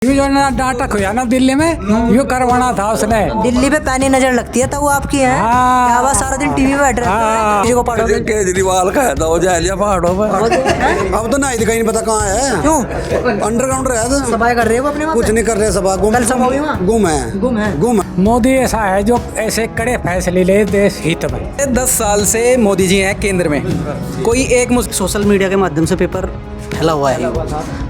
ये जो ना नाटक हुआ ना दिल्ली में, यो करवाना था उसने। दिल्ली पे पैनी नजर लगती है तो वो आपकी है। हाँ। क्या बात, सारा दिन टीवी पे बैठ रहे हैं, किसी को पढ़ोगे? केजरीवाल का है तो जालिया पहाड़ों पर। अब तो नहीं दिखाई नहीं पता कहाँ है। क्यों अंडरग्राउंड रहा था। सभाएं कर रहे हो अपने वहाँ कुछ पे? नहीं कर रहे, सभा गुम कल सभा हुई वहाँ? गुम है गुम है। मोदी ऐसा है जो ऐसे कड़े फैसले ले देश हित में। 10 साल से मोदी जी हैं केंद्र में, कोई एक सोशल मीडिया के माध्यम से पेपर फैला हुआ है,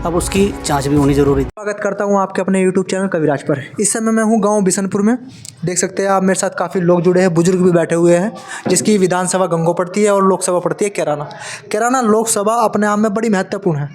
अब उसकी जांच भी होनी जरूरी है। स्वागत करता हूं आपके अपने YouTube चैनल कविराज पर। इस समय मैं हूं गांव बिशनपुर में। देख सकते हैं आप मेरे साथ काफ़ी लोग जुड़े हैं, बुजुर्ग भी बैठे हुए हैं, जिसकी विधानसभा गंगो पड़ती है और लोकसभा पड़ती है कैराना। कैराना लोकसभा अपने आप में बड़ी महत्वपूर्ण है,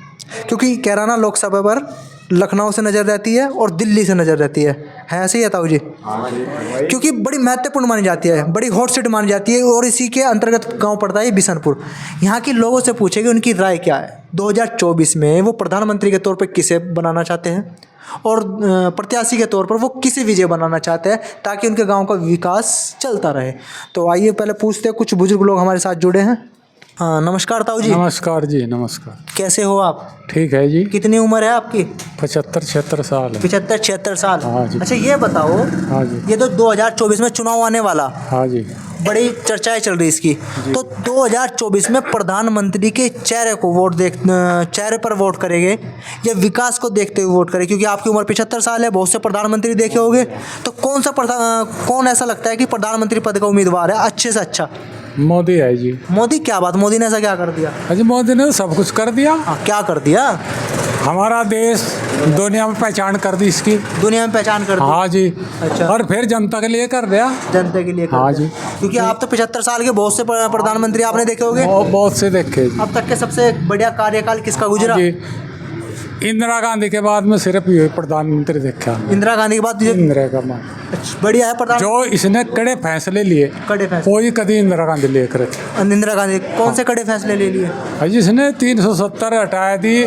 क्योंकि कैराना लोकसभा पर लखनऊ से नज़र रहती है और दिल्ली से नज़र रहती है ऐसे ही है ताऊ जी? क्योंकि बड़ी महत्वपूर्ण मानी जाती है, बड़ी हॉट सीट मानी जाती है, और इसी के अंतर्गत गांव पड़ता है बिशनपुर। यहाँ के लोगों से पूछेंगे उनकी राय क्या है। 2024 में वो प्रधानमंत्री के तौर पर किसे बनाना चाहते हैं और प्रत्याशी के तौर पर वो किसे विजय बनाना चाहते हैं, ताकि उनके गाँव का विकास चलता रहे। तो आइए पहले पूछते हैं, कुछ बुजुर्ग लोग हमारे साथ जुड़े हैं। नमस्कार ताऊ जी। नमस्कार जी, नमस्कार। कैसे हो आप? ठीक है जी। कितनी उम्र है आपकी? 75-76 साल है। 75-76 साल। हाँ जी। अच्छा ये बताओ, हाँ जी। ये तो 2024 में चुनाव आने वाला, हाँ जी। बड़ी चर्चाएं चल रही इसकी। तो 2024 में प्रधानमंत्री के चेहरे पर वोट करेंगे या विकास को देखते हुए वोट करें? क्योंकि आपकी उम्र 75 साल है, बहुत से प्रधानमंत्री देखे होंगे, तो कौन ऐसा लगता है कि प्रधानमंत्री पद का उम्मीदवार है अच्छे से अच्छा? मोदी है जी। मोदी? क्या बात, मोदी ने ऐसा क्या कर दिया? अजी मोदी ने सब कुछ कर दिया। क्या कर दिया? हमारा देश दुनिया में पहचान कर दी इसकी। दुनिया में पहचान कर दी? हाँ जी। अच्छा। और फिर जनता के लिए कर दिया। जनता के लिए कर हाँ दिया। जी। क्योंकि आप तो 75 साल के बहुत से प्रधानमंत्री आपने देखे होंगे। बहुत से देखे जी। अब तक के सबसे बढ़िया कार्यकाल किसका गुजरा? जी, इंदिरा गांधी के बाद में सिर्फ ये प्रधानमंत्री देखा। इंदिरा गांधी के बाद इंदिरा गांधी बढ़िया है प्रधान। जो इसने कड़े फैसले लिए, कड़े फैसले? कोई कभी इंदिरा गांधी लेकर इंदिरा गांधी कौन से कड़े फैसले ले लिए? जिसने 370 हटा दी,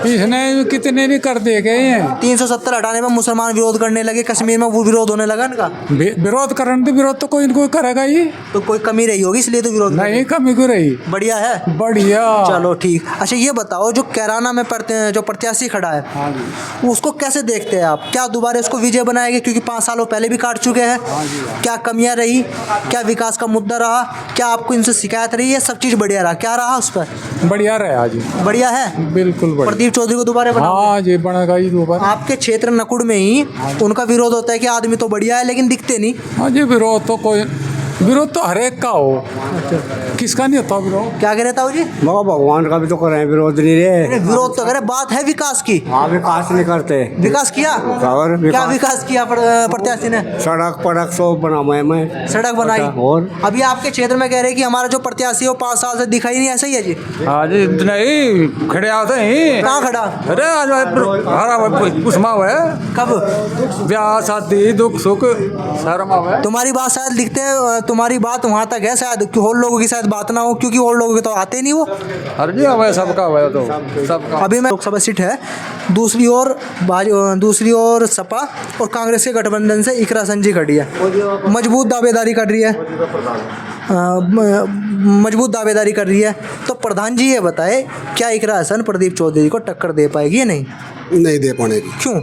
इसने कितने भी कर दे गए हैं। 370 हटाने में मुसलमान विरोध करने लगे, कश्मीर में वो विरोध होने लगा इनका। विरोध करने तो विरोध तो कोई इनको करेगा ही। तो कोई कमी रही होगी इसलिए तो विरोध नहीं, कमी क्यों रही? बढ़िया है। बढ़िया। चलो ठीक। अच्छा ये बताओ, जो कैराना में जो प्रत्याशी खड़ा है, उसको कैसे देखते हैं आप? क्या दोबारा उसको विजय बनाएंगे? क्योंकि 5 सालों पहले भी काट चुके हैं। क्या कमियां रही, क्या विकास का मुद्दा रहा, क्या आपको इनसे शिकायत रही है? सब चीज बढ़िया रहा, क्या रहा उस पर? बढ़िया रहा जी। बढ़िया है, बिल्कुल बढ़िया। प्रदीप चौधरी को दोबारा बनाओ? हाँ जी, बनेगा ही दोबारा। आपके क्षेत्र नकुड़ में ही उनका विरोध होता है कि आदमी तो बढ़िया है लेकिन दिखते नहीं। हाँ जी, विरोध तो हर एक का हो, किसका नहीं होता विरोध। क्या कह रहे ताऊ जी? भगवान का भी तो कर रहे हैं, विरोध नहीं रहे। विरोध तो करे, बात है विकास की। हाँ, विकास नहीं करते। विकास किया? और क्या विकास किया प्रत्याशी ने? सड़क सब बनाए मैं। सड़क बनाई। और अभी आपके क्षेत्र में कह रहे हैं कि हमारा जो प्रत्याशी है वो 5 साल से दिखाई नहीं, ऐसा ही है जी? हाँ जी, नहीं खड़े आते हैं। कहाँ खड़ा? अरे आज उसमा है, कब? ब्याह शादी दुख सुख सारा मावा है। तुम्हारी बात शायद लिखते हैं, तुम्हारी बात वहाँ तक है शायद, कि और लोगों की शायद बात ना हो, क्योंकि और लोगों के तो आते नहीं वो। अरे जी हमारे सबका हुआ तो सबका। अभी मैं लोकसभा सीट है, दूसरी ओर सपा और कांग्रेस के गठबंधन से इकरा संजी खड़ी है, मजबूत दावेदारी कर रही है। मजबूत दावेदारी कर रही है। तो प्रधान जी ये बताए, क्या इकरा हसन प्रदीप चौधरी को टक्कर दे पाएगी या नहीं? नहीं दे पाएगी। क्यों?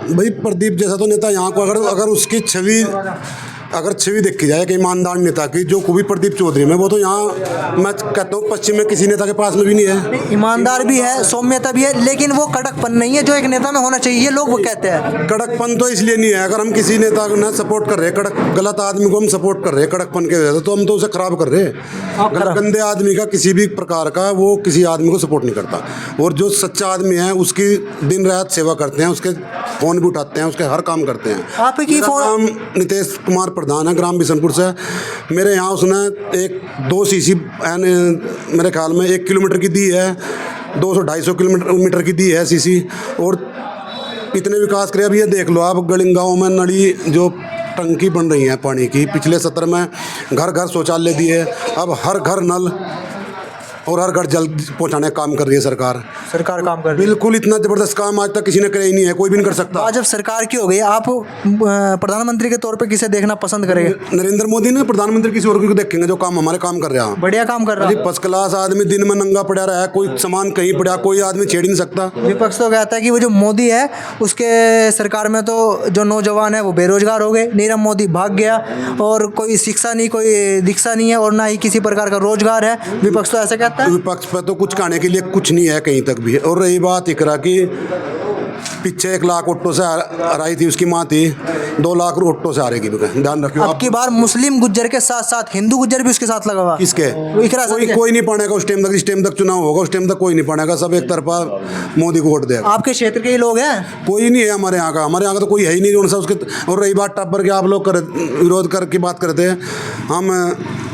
भाई प्रदीप जैसा तो नेता यहाँ को अगर उसकी छवि देखी जाए कि ईमानदार नेता की, जो कभी प्रदीप चौधरी में, वो तो यहाँ मैं कहता हूँ पश्चिम में किसी नेता के पास में भी नहीं है। ईमानदार भी है, सौम्यता भी है, लेकिन वो कड़कपन नहीं है जो एक नेता में होना चाहिए, लोग वो कहते हैं। कड़कपन तो इसलिए नहीं है, अगर हम किसी नेता को ना सपोर्ट कर रहे, गलत आदमी को हम सपोर्ट कर रहे कड़कपन के वजह से, तो हम तो उसे खराब कर रहे हैं। गंदे आदमी का, किसी भी प्रकार का, वो किसी आदमी को सपोर्ट नहीं करता। और जो सच्चा आदमी है उसकी दिन रात सेवा करते हैं, उसके फोन भी उठाते हैं, उसके हर काम करते हैं। आपकी नाम नीतीश कुमार प्रधान है, ग्राम बिशनपुर से। मेरे यहाँ उसने 2 सीसी मेरे ख्याल में 1 किलोमीटर की दी है, 200-250 किलोमीटर की दी है सीसी। और इतने विकास करे। अब ये देख लो आप, गलिंगांव में नली जो टंकी बन रही है पानी की, पिछले सत्र में घर घर शौचालय दिए, अब हर घर नल। और हर घर जल पहुँचाने का काम कर रही है सरकार। सरकार काम कर रही है। बिल्कुल इतना ज़बरदस्त काम आज तक किसी ने करे ही नहीं है, कोई भी नहीं कर सकता। आज जब सरकार की हो गई, आप प्रधानमंत्री के तौर पे किसे देखना पसंद करेंगे? नरेंद्र मोदी ने प्रधानमंत्री किसी और को देखेंगे जो काम हमारे काम कर रहा है। बढ़िया काम कर रहा है। फर्स्ट क्लास आदमी, दिन में नंगा पड़ा रहा है, कोई सामान कहीं पड़ा, कोई आदमी छेड़ नहीं सकता। विपक्ष तो कहता है कि वो जो मोदी है उसके सरकार में तो जो नौजवान है वो बेरोजगार हो गए, नीरव मोदी भाग गया और कोई शिक्षा नहीं, कोई दीक्षा नहीं है और ना ही किसी प्रकार का रोजगार है। विपक्ष तो ऐसा कहता है। विपक्ष पर तो कुछ कहने के लिए कुछ नहीं है कहीं तक भी। और रही बात इकरा की, पीछे 1 लाख ऑटो से हराई थी, उसकी माँ थी, 2 लाख ऑटो से हारेगी। ध्यान रखियो अब की बार मुस्लिम गुज्जर के साथ साथ हिंदू गुज्जर भी उसके साथ लगा हुआ। किसके? कोई नहीं पानेगा उस टाइम तक, जिस टाइम तक चुनाव होगा उस टाइम तक कोई नहीं पानेगा, सब एक तरफा मोदी को वोट देगा। आपके क्षेत्र के ही लोग हैं? कोई नहीं है हमारे यहाँ का, हमारे यहाँ का तो कोई है ही नहीं उनसे उसके। और रही बात टब्बर के, आप लोग विरोध करके बात करते हैं। हम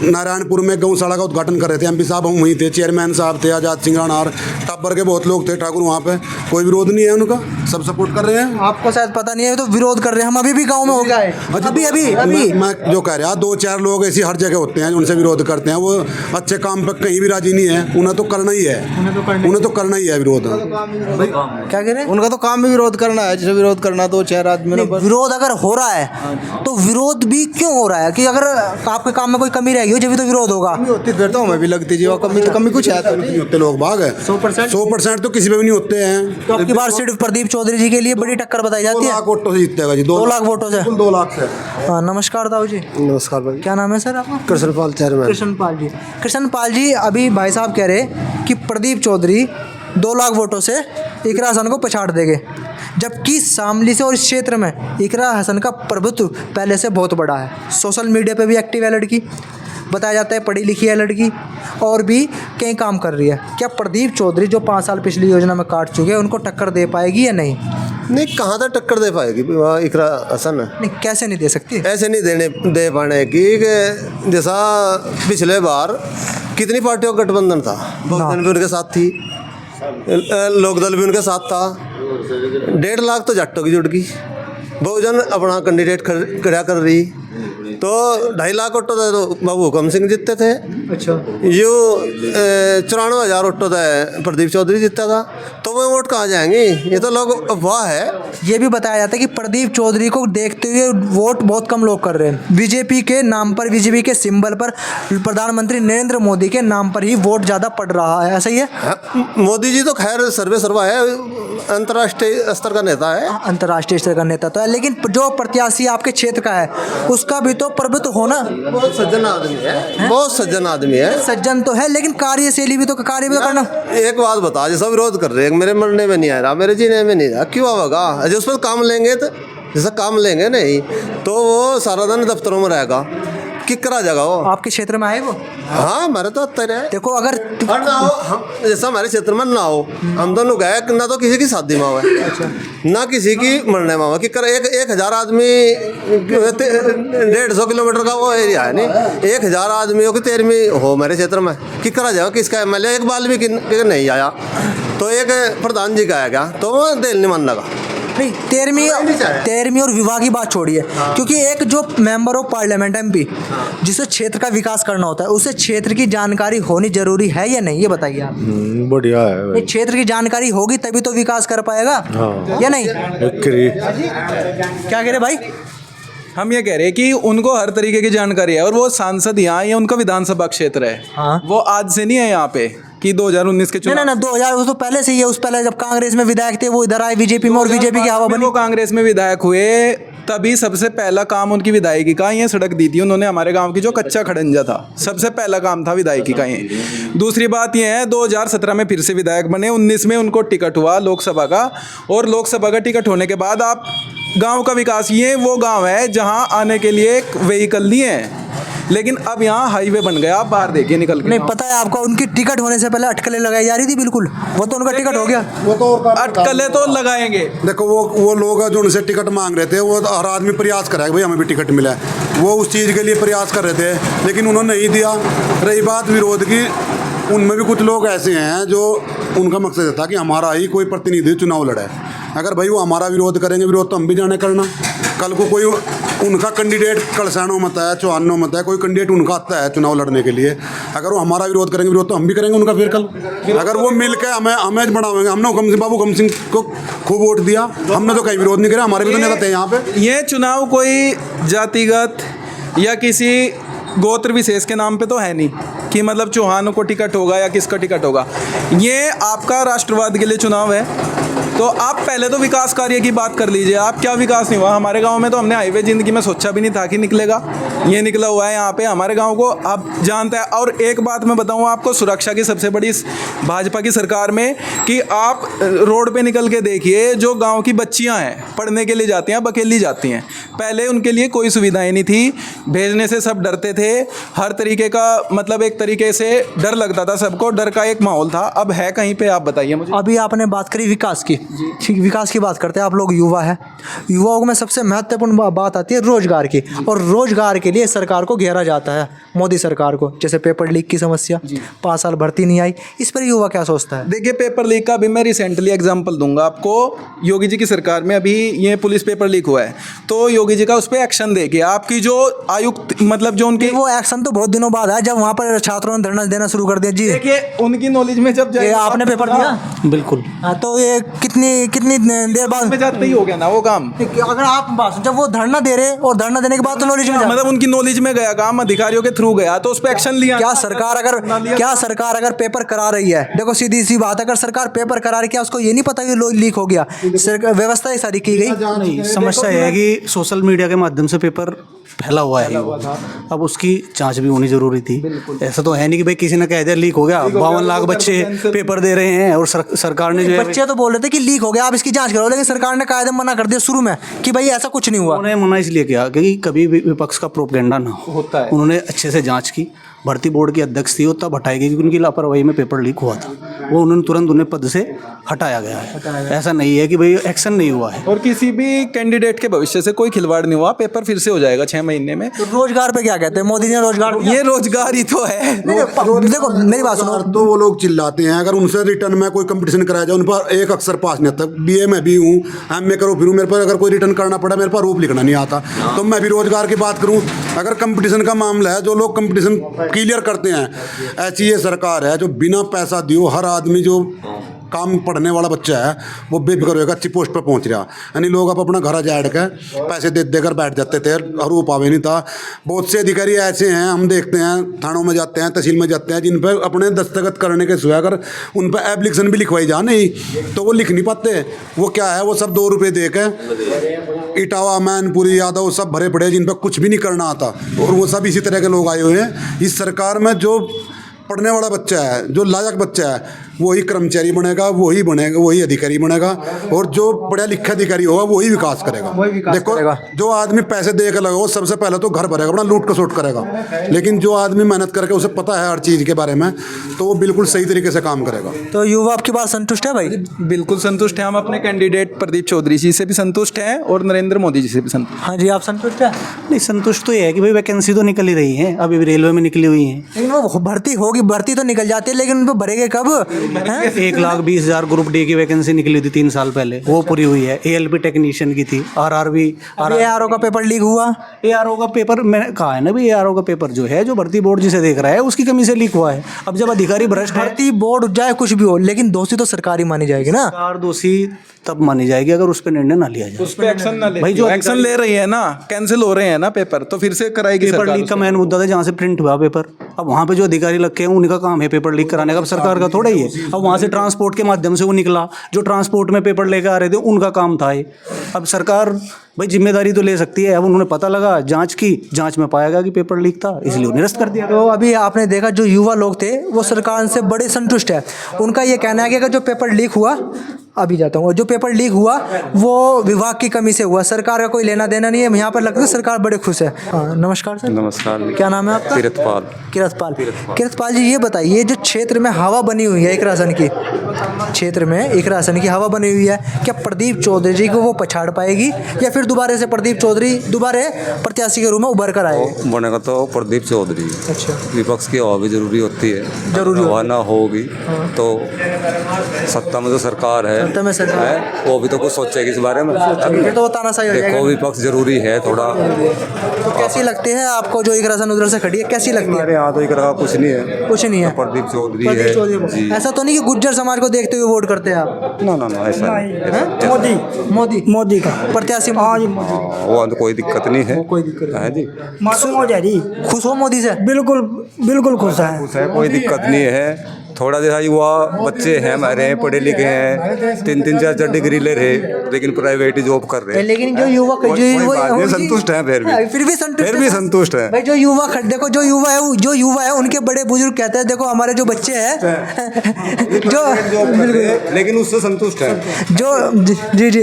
नारायणपुर में गौशाला का उद्घाटन कर रहे थे, MP साहब हम वहीं थे, चेयरमैन साहब थे, आजाद सिंह राणा, टब्बर के बहुत लोग थे, ठाकुर, वहाँ पे कोई विरोध नहीं है उनका, सब सपोर्ट कर रहे हैं। आपको शायद पता नहीं है, तो विरोध कर रहे हैं। हम अभी भी गांव में हो गया है, अभी मैं जो कह रहा 2-4 लोग ऐसी हर जगह होते हैं उनसे विरोध करते हैं, वो अच्छे काम पर कहीं भी राजी नहीं है। उन्हें तो करना ही है, उन्हें तो करना ही है विरोध। क्या कह रहे हैं? उनका तो काम भी विरोध करना है, जैसे विरोध करना 2-4 आदमी ने। विरोध अगर हो रहा है तो विरोध भी क्यों हो रहा है? कि अगर आपके काम में कोई कमी रहेगी जब भी तो विरोध होगा। होती फिर तो हमें भी लगती जी, कमी कुछ है तो नहीं होते, लोग भाग है 100% तो किसी पे भी नहीं होते हैं। तो आपकी बार सिर्फ प्रदीप चौधरी जी के लिए बड़ी टक्कर बताई जाती है। 2 लाख वोटों से जीतेगा जी, 2 लाख वोटों से। 2 लाख से। हाँ, नमस्कार ताऊ जी। नमस्कार भाई। क्या नाम है सर आपका? कृष्णपाल चेयरमैन। कृष्णपाल जी, अभी भाई साहब कह रहे कि प्रदीप चौधरी 2 लाख वोटों से इकरा हसन को पछाड़ देंगे, जबकि शामली से और इस क्षेत्र में इकरा हसन का प्रभुत्व पहले से बहुत बड़ा है। सोशल मीडिया पे भी एक्टिव है लड़की, बताया जाता है पढ़ी लिखी है लड़की और भी कई काम कर रही है। क्या प्रदीप चौधरी जो 5 साल पिछली योजना में काट चुके हैं उनको टक्कर दे पाएगी या नहीं? नहीं, कहाँ तक टक्कर दे पाएगी इकरा हसन? नहीं, कैसे नहीं दे सकती? ऐसे नहीं दे पाने की कि जैसा पिछले बार कितनी पार्टियों का गठबंधन था, बहुजन भी उनके साथ थी, लोकदल भी उनके साथ था। 1.5 लाख तो जाटों की जुट गई, बहुजन अपना कैंडिडेट खड़ा कर रही, तो 2.5 लाख ऑटो तो बाबू हुकम सिंह जीतते थे। अच्छा, यो 94,000 ऑटो था प्रदीप चौधरी जीतता था, तो वो वोट कहाँ जाएंगे? ये तो लोग अफवाह है। ये भी बताया जाता है कि प्रदीप चौधरी को देखते हुए वोट बहुत कम लोग कर रहे हैं। बीजेपी के नाम पर, बीजेपी के सिंबल पर प्रधानमंत्री नरेंद्र मोदी के नाम पर ही वोट ज़्यादा पड़ रहा है, ऐसा ही है? मोदी जी तो खैर सर्वे सर्वा है, अंतर्राष्ट्रीय स्तर का नेता है। अंतर्राष्ट्रीय स्तर का नेता तो है, लेकिन जो प्रत्याशी आपके क्षेत्र का है उसका भी तो प्रभुत्व होना। बहुत सज्जन आदमी है, बहुत सज्जन आदमी है। सज्जन तो है, लेकिन कार्यशैली भी तो करना। एक बात बता, जैसा विरोध कर रहे हैं, मेरे मरने में नहीं आ रहा, मेरे जीने में नहीं आ रहा, क्यों आवेगा? जो उस पर काम लेंगे तो जैसा काम लेंगे नहीं तो वो सारा दिन दफ्तरों में रहेगा, किक करा जाएगा वो। आपके क्षेत्र में आए वो? हाँ, मेरे तो आता है। देखो, अगर ना हो हम, जैसा हमारे क्षेत्र में ना हो, हम दोनों गए ना तो किसी की शादी में हुआ ना किसी की मरने में हुआ, कि कर 1,000 आदमी 150 किलोमीटर का वो एरिया है, नहीं 1,000 आदमियों की 13वीं हो मेरे क्षेत्र में, कि करा जाएगा? किसका MLA एक बाल भी नहीं आया, तो एक प्रधान जी का आया क्या, तो वो दिल नहीं मन लगा। नहीं, 13वीं और विवाह की बात छोड़िए। क्योंकि एक जो मेंबर ऑफ पार्लियामेंट MP जिसे क्षेत्र का विकास करना होता है, उसे क्षेत्र की जानकारी होनी जरूरी है या नहीं, ये बताइए आप। बढ़िया है भाई। क्षेत्र की जानकारी होगी तभी तो विकास कर पाएगा। या नहीं? क्या कह रहे भाई? हम ये कह रहे हैं कि उनको हर तरीके की जानकारी है और वो सांसद यहाँ, ये उनका विधानसभा क्षेत्र है। हाँ। वो आज से नहीं है यहाँ पे कि 2019 के चुनाव। नहीं, 2000 तो पहले से ही है। उस पहले जब कांग्रेस में विधायक थे वो इधर आए बीजेपी में और बीजेपी की हवा बनी। वो कांग्रेस में विधायक हुए तभी सबसे पहला काम उनकी विधायकी का ये सड़क दी थी उन्होंने हमारे गांव की, जो कच्चा खड़ंजा था, सबसे पहला काम था विधायकी का ये। दूसरी बात ये है, 2017 में फिर से विधायक बने, 19 में उनको टिकट हुआ लोकसभा का, और लोकसभा का टिकट होने के बाद आप गांव का विकास, ये वो गांव है जहां आने के लिए एक व्हीकल नहीं है, लेकिन अब यहाँ हाईवे बन गया, आप बाहर देखिए निकल के। नहीं, पता है आपको, उनकी टिकट होने से पहले अटकलें लगाई जा रही थी। बिल्कुल, वो तो उनका टिकट हो गया। वो तो अटकलें तो लगाएंगे। देखो, वो लोग जो उनसे टिकट मांग रहे थे, वो हर आदमी प्रयास कर रहा है भाई हमें भी टिकट मिला है, वो उस चीज़ के लिए प्रयास कर रहे थे, लेकिन उन्होंने नहीं दिया। रही बात विरोध की, उनमें भी कुछ लोग ऐसे हैं जो उनका मकसद था कि हमारा ही कोई प्रतिनिधि चुनाव लड़े। अगर भाई वो हमारा विरोध करेंगे, विरोध तो हम भी जाने करना। कल को कोई उनका कैंडिडेट कलसानो मत है, चौहानो मत है, कोई कैंडिडेट उनका आता है चुनाव लड़ने के लिए, अगर वो हमारा विरोध करेंगे, विरोध तो हम भी करेंगे उनका। फिर कल अगर वो मिल के हमें बढ़ावेंगे, हमने हुकम सिंह बाबू हुकम सिंह को खूब वोट दिया, हमने तो कहीं विरोध नहीं करा, हमारे भी तो नेता थे यहाँ पे। ये चुनाव कोई जातिगत या किसी गोत्र विशेष के नाम पे तो है नहीं कि मतलब चौहानों को टिकट होगा या किसका टिकट होगा। ये आपका राष्ट्रवाद के लिए चुनाव है। तो आप पहले तो विकास कार्य की बात कर लीजिए, आप क्या विकास नहीं हुआ हमारे गांव में? तो हमने हाईवे ज़िंदगी में सोचा भी नहीं था कि निकलेगा, ये निकला हुआ है यहाँ पे हमारे गांव को आप जानते हैं। और एक बात मैं बताऊँ आपको, सुरक्षा की सबसे बड़ी भाजपा की सरकार में कि आप रोड पे निकल के देखिए, जो गांव की बच्चियां हैं पढ़ने के लिए जाती हैं, अब अकेली जाती हैं, पहले उनके लिए कोई सुविधाएं नहीं थी, भेजने से सब डरते थे, हर तरीके का मतलब एक तरीके से डर लगता था सबको, डर का एक माहौल था। अब है कहीं पे? आप बताइए मुझे। अभी आपने बात करी विकास की, ठीक, विकास की बात करते हैं। आप लोग युवा है, युवाओं में सबसे महत्वपूर्ण बात आती है रोजगार की, और रोजगार के लिए सरकार को घेरा जाता है, मोदी सरकार को। जैसे पेपर लीक की समस्या, 5 साल भर्ती नहीं आई, इस पर युवा क्या सोचता है? देखिए पेपर लीक का अभी मैं रिसेंटली एग्जांपल दूंगा आपको। योगी जी की सरकार में अभी ये पुलिस पेपर लीक हुआ है, तो योगी जी का उस पर एक्शन देखिए। आपकी जो आयुक्त मतलब जो उनकी, वो एक्शन तो बहुत दिनों बाद है, जब वहाँ पर छात्रों ने धरना देना शुरू कर दिया। जी देखिए उनकी नॉलेज में जब ये आपने पेपर दिया? बिल्कुल। हाँ, तो ये कितनी देर बाद में जाते ही हो गया ना वो काम। अगर आप बात, जब वो धरना दे रहे और धरना देने के बाद तो नॉलेज में जा, मतलब उनकी नॉलेज में गया काम, अधिकारियों के थ्रू गया, तो उस पर एक्शन लिया। क्या सरकार अगर पेपर करा रही है, देखो सीधी सी बात, अगर सरकार पेपर करा रही है, क्या उसको ये नहीं पता कि लीक हो गया? व्यवस्था ये सारी की गई नहीं, समस्या यह है कि सोशल मीडिया के माध्यम से पेपर फैला हुआ है, अब उसकी जांच भी होनी जरूरी थी। ऐसा तो है नहीं कि भाई किसी ने कह दिया लीक हो गया, 52 लाख बच्चे पेपर दे रहे हैं और सरकार ने जो है, बच्चे तो बोल रहे थे कि लीक हो गया, आप इसकी जांच करो, लेकिन सरकार ने कायदे मना कर दिया शुरू में कि भाई ऐसा कुछ नहीं हुआ। उन्होंने मना इसलिए किया क्योंकि कभी भी विपक्ष का प्रोपेगेंडा ना होता है। उन्होंने अच्छे से जांच की, भर्ती बोर्ड की अध्यक्ष थी, वो तब हटाई गई क्योंकि उनकी लापरवाही में पेपर लीक हुआ था, वो उन्होंने तुरंत उन्हें पद से हटाया गया है। ऐसा नहीं है कि भाई एक्शन नहीं हुआ है, और किसी भी कैंडिडेट के भविष्य से कोई खिलवाड़ नहीं हुआ, पेपर फिर से हो जाएगा 6 महीने में। तो रोजगार पे क्या कहते हैं? मोदी जी ने रोजगार, ये रोजगार ही तो है। देखो मेरी बात सुनो, तो वो लोग चिल्लाते हैं, अगर उनसे रिटर्न में कोई कंपटीशन कराया जाए, उन पर एक अक्षर पास नहीं आता। BA में भी हूँ, MA करो फिर मेरे पर अगर कोई रिटर्न करना पड़ा, मेरे पर रूप लिखना नहीं आता, तो मैं भी रोजगार की बात करूँ। अगर कंपटीशन का मामला है, जो लोग कंपटीशन क्लियर करते हैं, ऐसी ये सरकार है जो बिना पैसा दियो हर आदमी जो काम पढ़ने वाला बच्चा है वो बेफिक्र होगा, अच्छी पोस्ट पर पहुंच रहा। यानी लोग अब अपना घर जा के पैसे दे देकर बैठ जाते थे और वो पावे नहीं था। बहुत से अधिकारी ऐसे हैं, हम देखते हैं थानों में जाते हैं, तहसील में जाते हैं, जिन पर अपने दस्तखत करने के सिवा अगर उन पर एप्लीकेशन भी लिखवाई जा नहीं तो वो लिख नहीं पाते। वो क्या है, वो सब 2 रुपये दे के इटावा, मैनपुरी, यादव सब भरे पड़े जिन पर कुछ भी नहीं करना आता, और वो सब इसी तरह के लोग आए हुए हैं। इस सरकार में जो पढ़ने वाला बच्चा है, जो लायक बच्चा है, वही कर्मचारी बनेगा, वही अधिकारी बनेगा, और जो पढ़ा लिखा अधिकारी होगा वही विकास करेगा। देखो जो आदमी पैसे दे कर लगा वो सबसे पहले तो घर भरेगा, अपना लूट खसोट करेगा, लेकिन जो आदमी मेहनत करके उसे पता है हर चीज़ के बारे में, तो वो बिल्कुल सही तरीके से काम करेगा। तो युवा आपकी बात संतुष्ट है भाई? बिल्कुल संतुष्ट है हम अपने कैंडिडेट प्रदीप चौधरी जी से भी संतुष्ट हैं और नरेंद्र मोदी जी से भी संतुष्ट। हाँ जी, आप संतुष्ट है? नहीं, संतुष्ट तो ये है कि भाई वैकेंसी तो निकल ही रही है, अभी रेलवे में निकली हुई है, लेकिन वो भर्ती होगी, भर्ती तो निकल जाती है, लेकिन उन पर भरेंगे कब? 1,20,000 ग्रुप डी की वैकेंसी निकली थी 3 साल पहले, वो पूरी हुई है। ALP टेक्नीशियन की थी, RRB ARO का पेपर लीक हुआ। ARO का पेपर मैंने कहा है ना भाई, ARO का पेपर जो है, जो भर्ती बोर्ड जिसे देख रहा है उसकी कमी से लीक हुआ है। अब जब अधिकारी भ्रष्ट है, भर्ती बोर्ड चाहे कुछ भी हो, लेकिन दोषी तो सरकार ही मानी जाएगी ना। सरकार दोषी तब मानी जाएगी अगर उस पर निर्णय ना लिया जाए, उस पर एक्शन ना ले। भाई जो एक्शन ले रही है ना, कैंसिल हो रहे हैं ना पेपर, तो फिर से कराएगी पेपर सरकार। लीक का मेन मुद्दा था जहाँ से प्रिंट हुआ पेपर, अब वहाँ पे जो अधिकारी लगे हैं उनका काम है पेपर लीक कराने का, अब सरकार का थोड़ा ही है। अब वहाँ से ट्रांसपोर्ट के माध्यम से वो निकला, जो ट्रांसपोर्ट में पेपर लेकर आ रहे थे उनका काम था ये। अब सरकार भाई जिम्मेदारी तो ले सकती है, अब उन्होंने पता लगा, जांच की, जांच में पाया गया कि पेपर लीक था, इसलिए निरस्त कर दिया। तो अभी आपने देखा जो युवा लोग थे वो सरकार से बड़े संतुष्ट है। उनका ये कहना है कि अगर जो पेपर लीक हुआ, अभी जाता हूँ, जो पेपर लीक हुआ वो विभाग की कमी से हुआ, सरकार का कोई लेना देना नहीं है। यहाँ पर लगता है सरकार बड़े खुश है। हाँ, नमस्कार सर। नमस्कार। क्या नाम है आपका? किरतपाल जी, ये बताइए जो क्षेत्र में हवा बनी हुई है एकरासन की, क्षेत्र में एकरासन की हवा बनी हुई है, क्या प्रदीप चौधरी जी को वो पछाड़ पाएगी या फिर दोबारा से प्रदीप चौधरी दोबारा प्रत्याशी के रूप में उभर कर आए? बनेगा तो प्रदीप चौधरी। अच्छा, विपक्ष की हवा भी जरूरी होती है, जरूरी हवा ना होगी तो सत्ता में जो सरकार है सत्ता में सरकार है, वो भी तो कुछ सोचेगी इस बारे में। फिर तो वो तानाशाही हो देखो जाएगा। विपक्ष जरूरी है थोड़ा। तो कैसी लगती है आपको जो इकरासन उधर से खड़ी है, कैसी लगती है? हमारे यहाँ तो एक रहा कुछ नहीं है, कुछ नहीं है। प्रदीप चौधरी प्रदीप है चौधरी को। जी। ऐसा तो नहीं कि गुज्जर समाज को देखते हुए वोट करते हैं आप? ना ना ना ऐसा नहीं। मोदी मोदी का प्रत्याशी हाँ जी हाँ, वो तो कोई दिक्कत नहीं है। कोई दिक्कत है जी, मासूम हो जाएगी। खुश हो मोदी से? बिल्कुल बिल्कुल खुश है। कुछ है, कोई दिक्कत नहीं है। थोड़ा जैसा युवा बच्चे हैं हमारे, पढ़े लिखे हैं, 3-3 4-4 डिग्री ले रहे, लेकिन प्राइवेट जॉब कर रहे हैं। लेकिन जो युवा कोई बात नहीं, संतुष्ट हैं फिर भी संतुष्ट हैं। भाई जो युवा देखो, जो युवा है उनके बड़े बुजुर्ग कहते हैं देखो हमारे जो बच्चे हैं जो लेकिन उससे संतुष्ट है। जो जी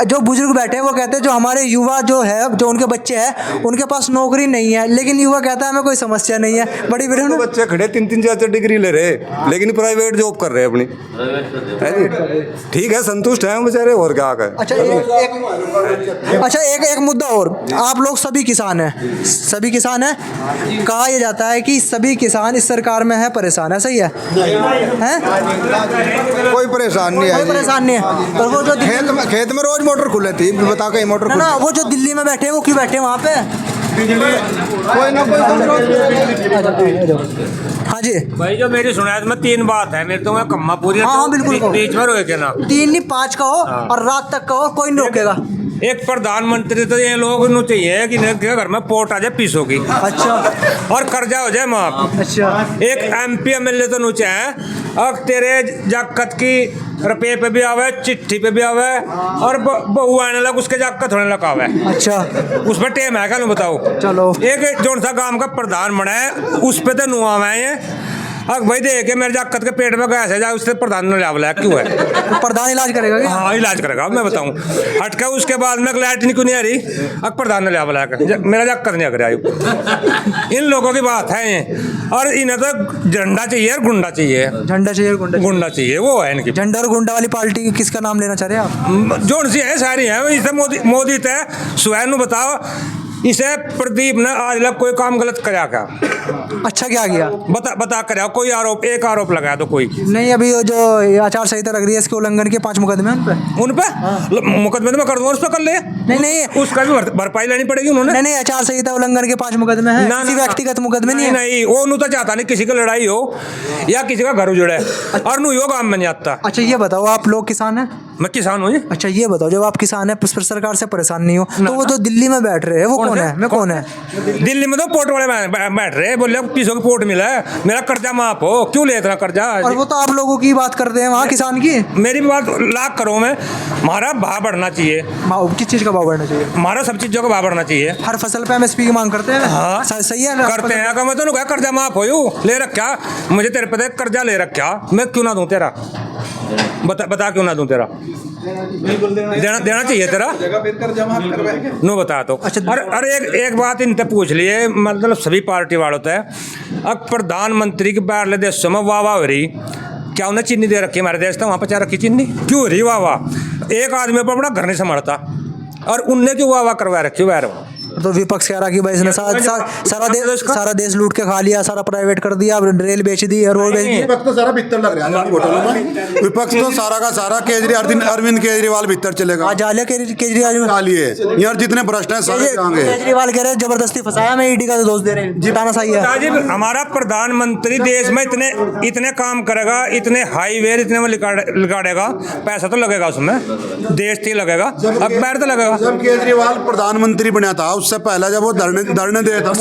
जो बुजुर्ग बैठे हैं वो कहते हैं जो हमारे युवा जो है, जो उनके बच्चे हैं उनके पास नौकरी नहीं है, लेकिन युवा कहता है हमें कोई समस्या नहीं है। बड़ी तो बच्चे खड़े 3-3 4-4 डिग्री ले रहे, लेकिन प्राइवेट जॉब कर रहे हैं अपनी, है जी। ठीक है, संतुष्ट हैं बेचारे, और क्या कहें। अच्छा एक मुद्दा और, आप लोग सभी किसान हैं, कहा यह जाता है कि सभी किसान इस सरकार में है परेशान है, सही है? कोई परेशान नहीं कोई परेशान नहीं है। पर वो जो खेत में रोज मोटर खुले थी, बता कहीं मोटर ना वो जो दिल्ली में बैठे हैं वो क्यों बैठे हैं वहाँ पे? कोई ना कोई। हाँ जी भाई जो मेरी सुनायत में 3 बात है, मेरे तो मैं कम्मा पूरी हाँ, बिल्कुल कहो। बीच में रोके ना 3 नहीं 5 का हो और रात तक का हो, कोई नहीं रोकेगा। एक प्रधानमंत्री तो ये लोग नु चाहिए कि इनके घर में पोट आ जाए पीसों की, अच्छा और कर्जा हो जाए माफ। अच्छा एक MP MLA तो नुचे है, अब तेरे जाकत की रुपये पे भी आवे, चिट्ठी पे भी आवे, और बहू आने लग उसके जाकत होने लगा आवे। अच्छा उस पर टेम है क्या बताओ? चलो एक जोन सा गांव का प्रधान बना है उस पे तो नुआ आवे हैं। अब भाई देख के मेरे जाकत के पेट में गैस है जाए, उससे प्रधान ने लाभ क्यों है? तो प्रधान इलाज करेगा क्या? हाँ इलाज करेगा, मैं बताऊं हटका उसके बाद में लाइट नहीं क्यों नहीं आ रही, अब प्रधान ने लाभ मेरा जाकत नहीं कर रहा। इन लोगों की बात है ये, और इन्हें तो झंडा चाहिए और गुंडा चाहिए। झंडा चाहिए गुंडा चाहिए, वो है इनकी। झंडा और गुंडा वाली पार्टी किसका नाम लेना चाह रहे हैं आप? जोन सी है सारी है, इसे मोदी तय स्वयं बताओ, इसे प्रदीप ने आज लग कोई काम गलत कराया क्या? अच्छा क्या किया? बता कराया कोई आरोप, एक आरोप लगाया तो कोई नहीं। अभी जो आचार संहिता लग रही है इसके उल्लंघन के 5 मुकदमे उन पे मुकदमे तो मैं कर दूंगा, उस पर कर ले। नहीं उसका भी भरपाई लेनी पड़ेगी उन्होंने। नहीं आचार संहिता उल्लंघन के 5 मुकदमे हैं, किसी व्यक्तिगत मुकदमे नहीं है। नहीं वो नु तो चाहता नहीं किसी की लड़ाई हो या किसी का घर उजड़े, और नु यो काम बन जाता। अच्छा ये बताओ, आप लोग किसान हैं? मैं किसान हूँ। अच्छा ये बताओ, जब आप किसान हैं सरकार से परेशान नहीं हो, तो वो जो दिल्ली में बैठ रहे हैं वो कौन है? मैं कौन है? दिल्ली में तो पोर्ट वाले बैठ रहे, बोले पीसों की पोर्ट मिला है, मेरा कर्जा माफ हो, क्यों ले इतना कर्जा? और वो तो आप लोगों की बात करते हैं वहाँ किसान की। मेरी बात लाख करो मैं, हमारा भाव बढ़ना चाहिए। किस चीज़ का भाव बढ़ना चाहिए? हमारा सब चीज़ों का भाव बढ़ना चाहिए। हर फसल पे MSP की मांग करते हैं। हाँ सही है, करते हैं। अगर मैं तो क्या कर्जा माफ हो ले रखा, मुझे तेरे पे कर्जा ले रखा, मैं क्यों ना दूं तेरा? बता क्यों ना दूं तेरा? देना चाहिए तेरा, नो बता तो। अरे एक बात इनसे पूछ लिए, मतलब सभी पार्टी वालों से, अब प्रधानमंत्री के बाहरले देशों में वाह हो रही, क्या उन्हें चीनी दे रखी हमारे देश में? वहाँ पर चाह रखी चीनी क्यों हो रही? वाह एक आदमी पर अपना घर नहीं संभालता, और उनने क्यों वाह करवा रखी बाहर? तो विपक्ष कह रहा कि भाई इसने सारा देश लूट के खा लिया, सारा प्राइवेट कर दिया, रेल बेच दी, रोड बेच दी। विपक्ष तो सारा भीतर लग रहा है। विपक्ष तो सारा का सारा अरविंद केजरीवाल भीतर चलेगा। आज जालिया केजरीवाल यार जितने भ्रष्ट हैं सारे जाएंगे। केजरीवाल कह रहे जबरदस्ती फंसाया, मैं ईडी का दोष दे रहे हैं, जिताना सही है। हमारा प्रधानमंत्री देश में इतने काम करेगा, इतने हाईवे इतने में लिगाड़ेगा, पैसा तो लगेगा उसमें, देश ही लगेगा, अखबार तो लगेगा। जब केजरीवाल प्रधानमंत्री बना था उससे पहले जब वो धरने दे था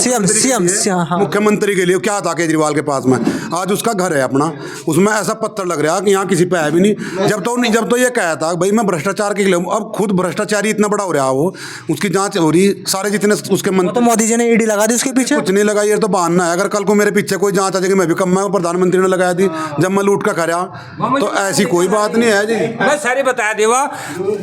मुख्यमंत्री के लिए, क्या था केजरीवाल के पास में? आज उसका घर है अपना, उसमें ऐसा पत्थर लग रहा है कि यहाँ किसी पे है भी नहीं। जब तो ये कहा था भाई मैं भ्रष्टाचार के खिलाफ, अब खुद भ्रष्टाचारी इतना बड़ा हो रहा है, वो उसकी जांच हो रही, सारे जितने उसके मंत्री, तो मोदी जी ने ईडी लगा दी उसके पीछे। कुछ नहीं लगा, ये तो बहाना है। अगर कल को मेरे पीछे कोई जांच आ जाएगी, मैं भी कम प्रधानमंत्री ने लगाया थी जब मैं लूट का खा रहा, तो ऐसी कोई बात नहीं है जी। मैं सारी बताया देवा,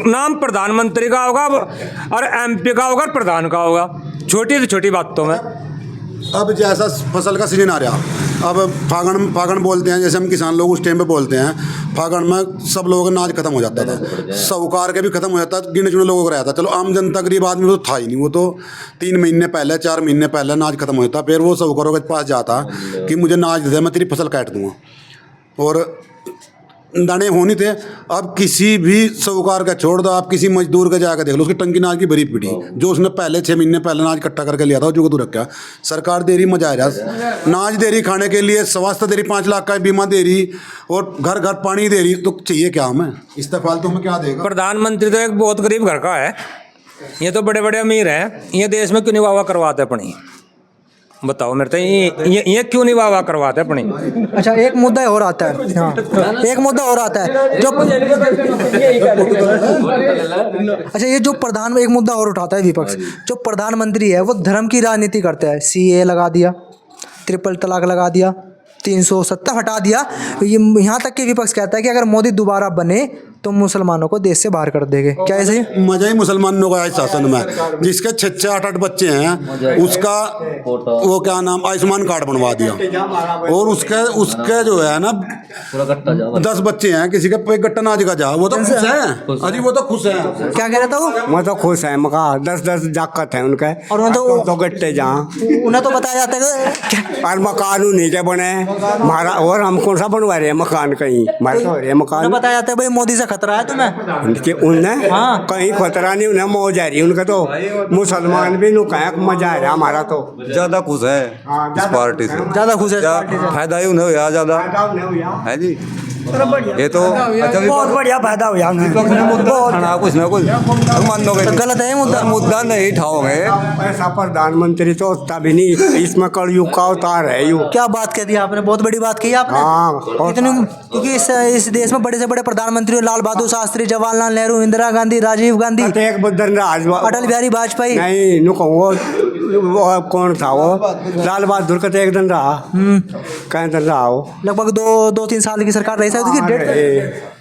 नाम प्रधानमंत्री का होगा और MP का होगा, प्रधान का होगा, छोटी से छोटी बातों में। अब जैसा फसल का सीजन आ रहा, अब फागण बोलते हैं, जैसे हम किसान लोग उस टाइम पे बोलते हैं, फागण में सब लोगों का नाच खत्म हो जाता था, साहूकार के भी खत्म हो जाता था, गिने चुने लोगों को रहता। चलो आम जनता गरीब आदमी तो था ही नहीं, वो तो 3 महीने पहले 4 महीने पहले नाच खत्म हो जाता, फिर वो साहूकारों के पास जाता कि मुझे नाच दे, मैं तेरी फसल काट दूंगा। और दाने हो नहीं थे। अब किसी भी साहूकार का छोड़ दो, आप किसी मजदूर का जाकर देख लो, उसकी टंकी नाज की भरी पड़ी, जो उसने पहले 6 महीने पहले नाज इकट्ठा करके लिया था, जो तू रखा। सरकार दे रही मजा आ रहा, नाज दे रही खाने के लिए, स्वास्थ्य दे रही, 5 लाख का बीमा दे रही, और घर घर पानी दे रही, तो चाहिए क्या हमें? इस फालतू में क्या देगा? प्रधानमंत्री तो एक बहुत गरीब घर का है, ये तो बड़े बड़े अमीर हैं, ये देश में क्यों नहीं वाह करवाते अपनी? बताओ मेरे तो ये क्यों नहीं वाह करवाते अपनी? अच्छा, एक मुद्दा और आता है। हाँ, एक मुद्दा और आता है जो अच्छा, ये जो एक मुद्दा और उठाता है विपक्ष, जो प्रधानमंत्री है वो धर्म की राजनीति करता है। CA लगा दिया, ट्रिपल तलाक लगा दिया, 370 हटा दिया। ये यहाँ तक कि विपक्ष कहता है कि अगर मोदी दोबारा बने तो मुसलमानों को देश से बाहर कर देंगे। क्या ऐसे ही मजा ही मुसलमानों का है शासन में, जिसके 6-6 8-8 बच्चे हैं, उसका वो क्या नाम, आयुष्मान कार्ड बनवा दिया, और उसके जो है ना 10 बच्चे हैं, किसी का एक गट्टा नाज का जा, वो तो खुश है। अजी वो तो खुश है। क्या कह रहा था वो? मैं तो खुश है, मका 10-10 जाकत है उनके, और उन्हें तो गट्टे जहाँ उन्हें तो बताया जाता है और मकान उन्हीं के बने हमारा, और हम कौन सा बनवा रहे हैं मकान? कहीं हमारे तो ये मकान बताया जाता है भाई मोदी से खतरा है तुम्हें। उनके उन्हें कहीं खतरा नहीं, उन्हें मौज आ रही है उनका। तो मुसलमान भी नु कहा मजा आ रहा, हमारा तो ज़्यादा खुश है इस पार्टी से, ज्यादा खुश है। फायदा ही उन्हें हुआ ज़्यादा है जी। ये तो अच्छा बहुत बढ़िया फायदा हुआ उन्हें। कुछ ना कुछ मानोगे गलत है मुद्दा नहीं उठाओगे। ऐसा प्रधानमंत्री तो तभी नहीं, इसमें कलयुग का अवतार है यू। क्या बात कह दी आपने, बहुत बड़ी बात कही आपने। हाँ, इतनी, क्योंकि इस देश में बड़े से बड़े प्रधानमंत्री, लाल बहादुर शास्त्री, जवाहरलाल नेहरू, इंदिरा गांधी, राजीव गांधी, एक बदन अटल बिहारी वाजपेयी। नहीं नुको वो कौन था वो, लाल बहादुर का तो एक दिन रहा, कहीं दिन रहा हो, लगभग 2-3 साल की सरकार रही शायद,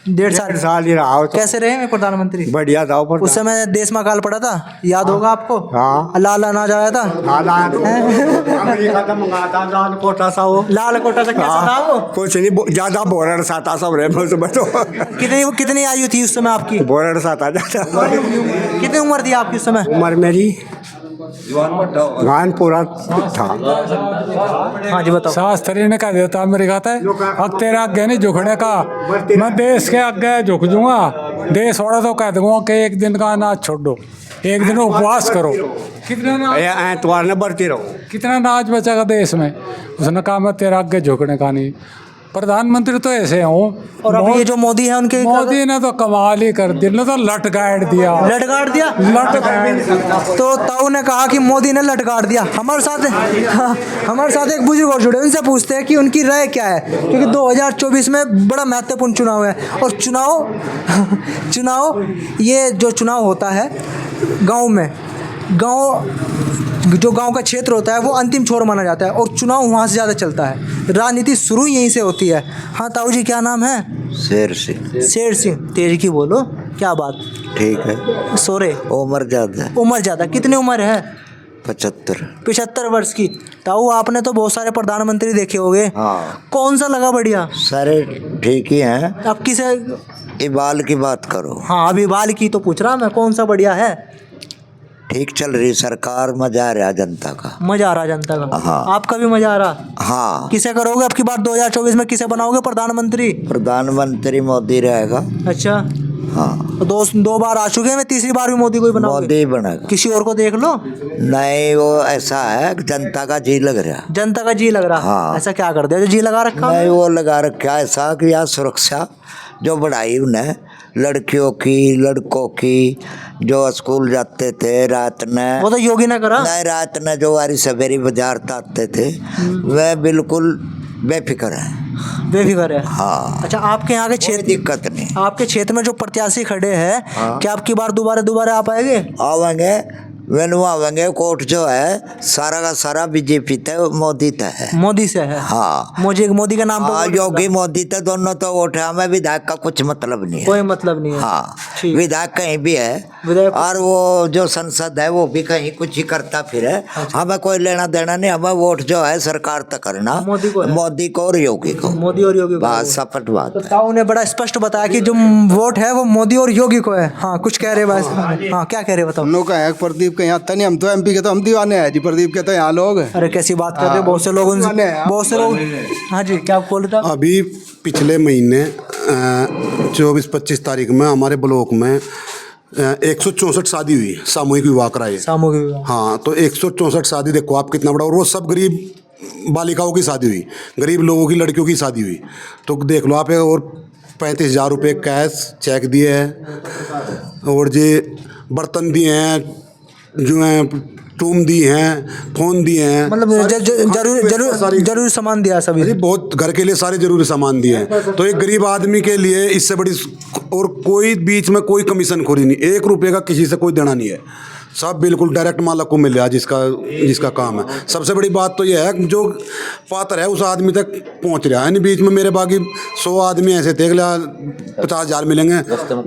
1.5 साल ही रहा हो। कैसे रहे मैं प्रधानमंत्री? बढ़िया था पर उस समय देश में अकाल पड़ा था, याद होगा आपको। हाँ, लाल अनाज आया था, अमेरिका का मंगाया था, लाल कोटा सा वो, लाल कोटा से कैसा था वो? कुछ नहीं, ज्यादा बोरड़ सा था सब रे, कितनी आयु थी उस समय आपकी? बोरड़ सा था ज्यादा। कितनी उम्र थी आपकी उस समय? उम्र मेरी गान पूरा था। हाँ जी बताओ। शास्त्री ने कहा देता मेरे कहता है, अब तेरा आगे नहीं झुकने का, मैं देश के आगे झुक जाऊंगा। देश वाला तो कह दूंगा कि एक दिन का अनाज छोड़ दो, एक दिन उपवास करो। कितना एतवार ने बढ़ती रहो, कितना अनाज बचेगा देश में? उसने कहा मैं तेरा आगे झुकने का नहीं। प्रधानमंत्री तो ऐसे हो। और अब ये जो मोदी है उनके, मोदी ने तो कमाल ही कर दिया, तो लटगाड़ दिया, लटगाड़ दिया, तो ताऊ ने कहा कि मोदी ने लटगाड़ दिया। हमारे साथ एक बुजुर्ग और जुड़े, उनसे पूछते हैं कि उनकी राय क्या है, क्योंकि 2024 में बड़ा महत्वपूर्ण चुनाव है। और चुनाव ये जो चुनाव होता है गाँव में, जो गांव का क्षेत्र होता है वो अंतिम छोर माना जाता है, और चुनाव वहाँ से ज़्यादा चलता है। राजनीति शुरू यहीं से होती है। हाँ ताऊ जी, क्या नाम है? शेर सिंह। शेर सिंह, तेज की बोलो, क्या बात? ठीक है। सोरे उम्र ज़्यादा। उम्र ज़्यादा, कितनी उम्र है? 75 वर्ष की। ताऊ आपने तो बहुत सारे प्रधानमंत्री देखे होंगे, हाँ। कौन सा लगा बढ़िया? सारे ठीक ही हैं। अब किसे? इबाल की बात करो। हाँ, अभी बाल की तो पूछ रहा मैं, कौन सा बढ़िया है? ठीक चल रही सरकार, मजा आ रहा जनता का। मजा आ रहा जनता का? हाँ। आपका भी मजा आ रहा? हाँ। किसे करोगे अब की बार 2024 में, किसे बनाओगे प्रधानमंत्री? प्रधानमंत्री मोदी रहेगा। अच्छा, हाँ। तो 2 बार आ चुके हैं, मैं तीसरी बार भी मोदी को ही बनाओगे? मोदी बनेगा। किसी और को देख लो। नहीं, वो ऐसा है जनता का जी लग रहा। जनता का जी लग रहा? हाँ। ऐसा क्या कर दिया जो जी लगा रखा? नहीं, वो लगा रखा ऐसा कि यार सुरक्षा जो बढ़ाई उन्हें, लड़कियों की, लड़कों की, जो स्कूल जाते थे रात में, वो तो योगी ने करा। नहीं, रात में जो वारी सवेरी बाजार आते थे वह बिल्कुल बेफिक्र है। बेफिक्र है? हाँ। अच्छा, आपके यहाँ के क्षेत्र, दिक्कत नहीं। आपके क्षेत्र में जो प्रत्याशी खड़े हैं, हाँ। क्या आपकी बार दोबारा आ पाएंगे? आवेंगे, वेनु आवेंगे। कोर्ट जो है सारा का सारा बीजेपी थे, मोदी थे है। मोदी से है? हाँ। मोदी का नाम हाँ, योगी मोदी थे, दोनों तो वोट है। हमें विधायक का कुछ मतलब नहीं है। कोई मतलब नहीं है? हाँ, ठीक। विधायक कहीं भी है, और वो जो संसद है वो भी कहीं कुछ ही करता फिर है। हमें कोई लेना देना नहीं, हमें वोट जो है सरकार तक करना, मोदी को और योगी को। मोदी और योगी को। बात सपट बात। तो ताऊ ने बड़ा स्पष्ट बताया कि जो वोट है वो मोदी और योगी को है। हाँ, कुछ कह रहे बस। हाँ, क्या कह रहे बताओ? नौका है प्रदीप प्रदीप कहीं आता नहीं, हम तो एमपी के तो हम दीवाने हैं जी, प्रदीप के तो यहाँ लोग। अरे कैसी बात कर रहे हो, बहुत से लोग बहुत से लोग। हाँ जी, क्या बोल रहे थे? अभी पिछले महीने 24-25 तारीख में हमारे ब्लॉक में 164 शादी हुई, सामूहिक विवाह कराए। सामूहिक विवाह। हाँ, तो 164 शादी देखो आप कितना बड़ा, और वो सब गरीब बालिकाओं की शादी हुई, गरीब लोगों की लड़कियों की शादी हुई। तो देख लो आप, और 35,000 रुपये कैश चेक दिए हैं, और ये बर्तन दिए हैं, जो हैं टूम दी हैं, फोन दिए हैं, मतलब जरूरी सामान दिया सभी। अरे बहुत घर के लिए सारे जरूरी सामान दिए हैं। तो एक गरीब आदमी के लिए इससे बड़ी, और कोई बीच में कोई कमीशन खोरी नहीं, 1 रुपये का किसी से कोई देना नहीं है, सब बिल्कुल डायरेक्ट मालक को मिल रहा है जिसका काम है। सबसे बड़ी बात तो यह है जो पात्र है उस आदमी तक पहुंच रहा है। यानी बीच में मेरे बाकी 100 आदमी ऐसे थे, 50,000 मिलेंगे,